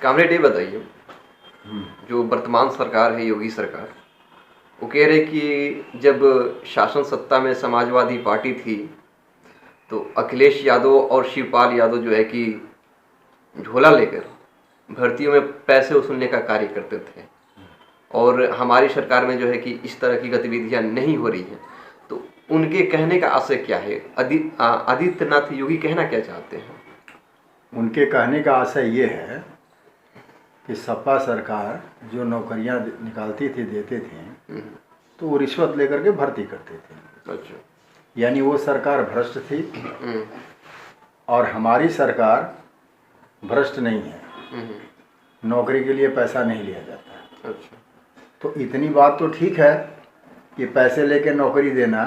Comrade ये बताइए, जो वर्तमान सरकार है योगी सरकार, वो कह रहे कि जब शासन सत्ता में समाजवादी पार्टी थी तो अखिलेश यादव और शिवपाल यादव जो है कि झोला लेकर भर्तियों में पैसे वसूलने का कार्य करते थे, और हमारी सरकार में जो है कि इस तरह की गतिविधियां नहीं हो रही हैं। तो उनके कहने का आशय क्या है? आदित्यनाथ योगी कहना क्या चाहते हैं? उनके कहने का आशय ये है कि सपा सरकार जो नौकरियां निकालती थी, देते थे, तो वो रिश्वत लेकर के भर्ती करते थे। अच्छा। यानी वो सरकार भ्रष्ट थी और हमारी सरकार भ्रष्ट नहीं है। नौकरी के लिए पैसा नहीं लिया जाता। अच्छा। तो इतनी बात तो ठीक है कि पैसे लेके नौकरी देना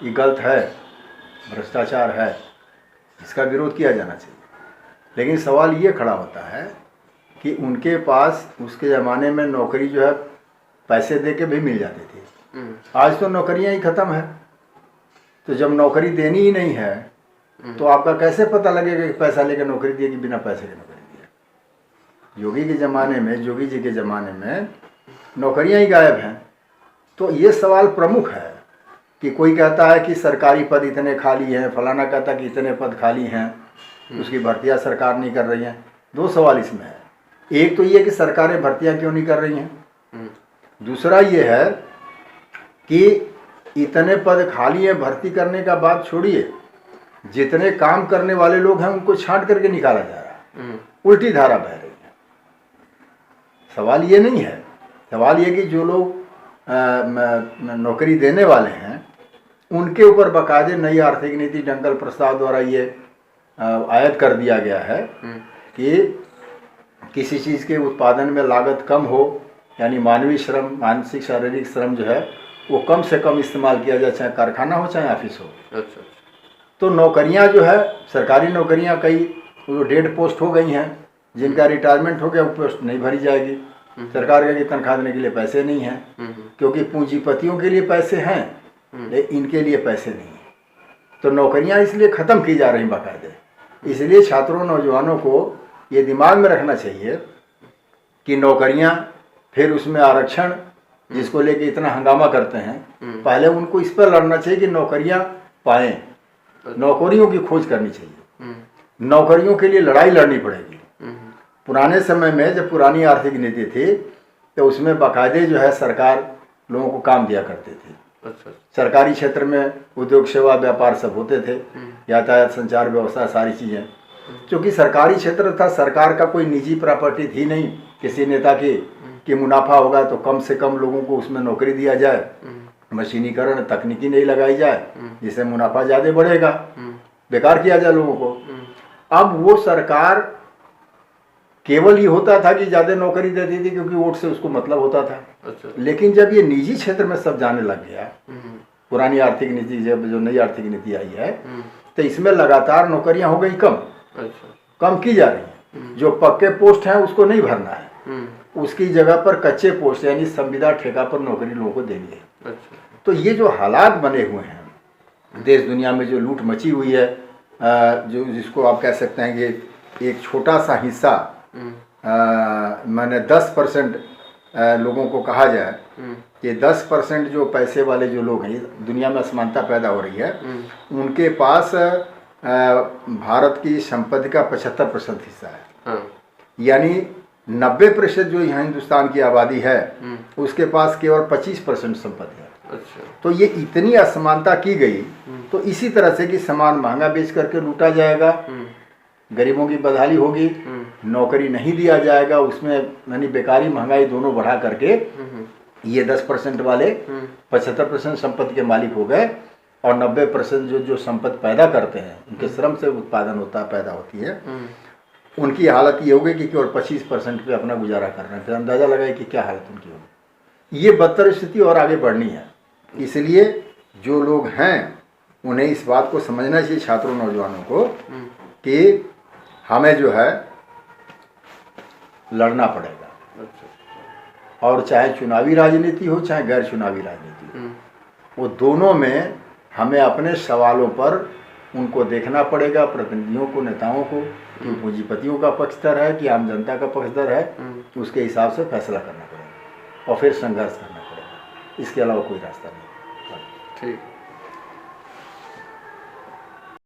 ये गलत है, भ्रष्टाचार है, इसका विरोध किया जाना चाहिए। लेकिन सवाल ये खड़ा होता है कि उनके पास उसके ज़माने में नौकरी जो है पैसे दे के भी मिल जाती थी। आज तो नौकरियां ही ख़त्म है। तो जब नौकरी देनी ही नहीं है तो आपका कैसे पता लगेगा कि पैसा लेकर नौकरी दिए कि बिना पैसे के नौकरी दिए? योगी के ज़माने में, योगी जी के ज़माने में नौकरियां ही गायब हैं। तो ये सवाल प्रमुख है कि कोई कहता है कि सरकारी पद इतने खाली हैं, फलाना कहता है कि इतने पद खाली हैं, उसकी भर्तियां सरकार नहीं कर रही हैं। दो सवाल इसमें है। एक तो ये कि सरकारें भर्तियां क्यों नहीं कर रही हैं, दूसरा ये है कि इतने पद खाली हैं, भर्ती करने का बात छोड़िए, जितने काम करने वाले लोग हैं उनको छांट करके निकाला जा रहा है, उल्टी धारा बह रही है। सवाल ये नहीं है, सवाल ये कि जो लोग नौकरी देने वाले हैं उनके ऊपर बाकायदे नई आर्थिक नीति डंकल प्रस्ताव द्वारा ये आयत कर दिया गया है कि किसी चीज़ के उत्पादन में लागत कम हो, यानी मानवीय श्रम, मानसिक शारीरिक श्रम जो है वो कम से कम इस्तेमाल किया जाए, चाहे कारखाना हो चाहे ऑफिस हो। अच्छा। तो नौकरियां जो है, सरकारी नौकरियां कई वो डेड पोस्ट हो गई हैं, जिनका रिटायरमेंट हो गया वो पोस्ट नहीं भरी जाएगी। सरकार की तनख्वाह देने के लिए पैसे नहीं हैं, क्योंकि पूंजीपतियों के लिए पैसे हैं लेकिन इनके लिए पैसे नहीं हैं। तो नौकरियां इसलिए ख़त्म की जा रही बाकायदे। इसलिए छात्रों, नौजवानों को ये दिमाग में रखना चाहिए कि नौकरियां, फिर उसमें आरक्षण, जिसको लेके इतना हंगामा करते हैं, पहले उनको इस पर लड़ना चाहिए कि नौकरियां पाएं, नौकरियों की खोज करनी चाहिए, नौकरियों के लिए लड़ाई लड़नी पड़ेगी। पुराने समय में जब पुरानी आर्थिक नीति थी तो उसमें बाकायदे जो है सरकार लोगों को काम दिया करती थी। अच्छा। सरकारी क्षेत्र में उद्योग, सेवा, व्यापार सब होते थे, यातायात, संचार व्यवस्था, सारी चीज़ें। क्योंकि सरकारी क्षेत्र था, सरकार का कोई निजी प्रॉपर्टी थी नहीं किसी नेता की कि मुनाफा होगा तो कम से कम लोगों को उसमें नौकरी दिया जाए, मशीनीकरण, तकनीकी नहीं लगाई जाए जिससे मुनाफा ज़्यादा बढ़ेगा, बेकार किया जाए लोगों को। अब वो सरकार केवल ये होता था कि ज़्यादा नौकरी देती थी क्योंकि वोट से उसको मतलब होता था। अच्छा। लेकिन जब ये निजी क्षेत्र में सब जाने लग गया, पुरानी आर्थिक नीति, जब जो नई आर्थिक नीति आई है तो इसमें लगातार नौकरियां हो गई कम। अच्छा। कम की जा रही हैं। जो पक्के पोस्ट हैं उसको नहीं भरना है, उसकी जगह पर कच्चे पोस्ट यानी संविदा ठेका पर नौकरी लोगों को देनी है। अच्छा। तो ये जो हालात बने हुए हैं देश दुनिया में, जो लूट मची हुई है, जो जिसको आप कह सकते हैं कि एक छोटा सा हिस्सा, मैंने 10% लोगों को कहा जाए कि 10% जो पैसे वाले जो लोग हैं, दुनिया में असमानता पैदा हो रही है, उनके पास भारत की संपत्ति का 75% हिस्सा है। यानी 90% जो यहाँ हिंदुस्तान की आबादी है उसके पास केवल 25% संपत्ति है। अच्छा। तो ये इतनी असमानता की गई, तो इसी तरह से कि सामान महंगा बेच करके लूटा जाएगा, गरीबों की बदहाली होगी, नौकरी नहीं दिया जाएगा, उसमें यानी बेकारी, महंगाई दोनों बढ़ा करके ये 10% वाले 75% संपत्ति के मालिक हो गए, और 90% जो संपत्ति पैदा करते हैं, उनके श्रम से उत्पादन होता है, पैदा होती है, उनकी हालत ये होगी कि केवल 25% पे अपना गुजारा कर रहे हैं। फिर अंदाज़ा लगाए कि क्या हालत उनकी होगी। ये बदतर स्थिति और आगे बढ़नी है। इसलिए जो लोग हैं उन्हें इस बात को समझना चाहिए, छात्रों, नौजवानों को, कि हमें जो है लड़ना पड़ेगा। अच्छा। और चाहे चुनावी राजनीति हो चाहे गैर चुनावी राजनीति हो, वो दोनों में हमें अपने सवालों पर उनको देखना पड़ेगा, प्रतिनिधियों को, नेताओं को, कि पूंजीपतियों का पक्षधर है कि आम जनता का पक्षधर है, उसके हिसाब से फैसला करना पड़ेगा और फिर संघर्ष करना पड़ेगा। इसके अलावा कोई रास्ता नहीं। ठीक।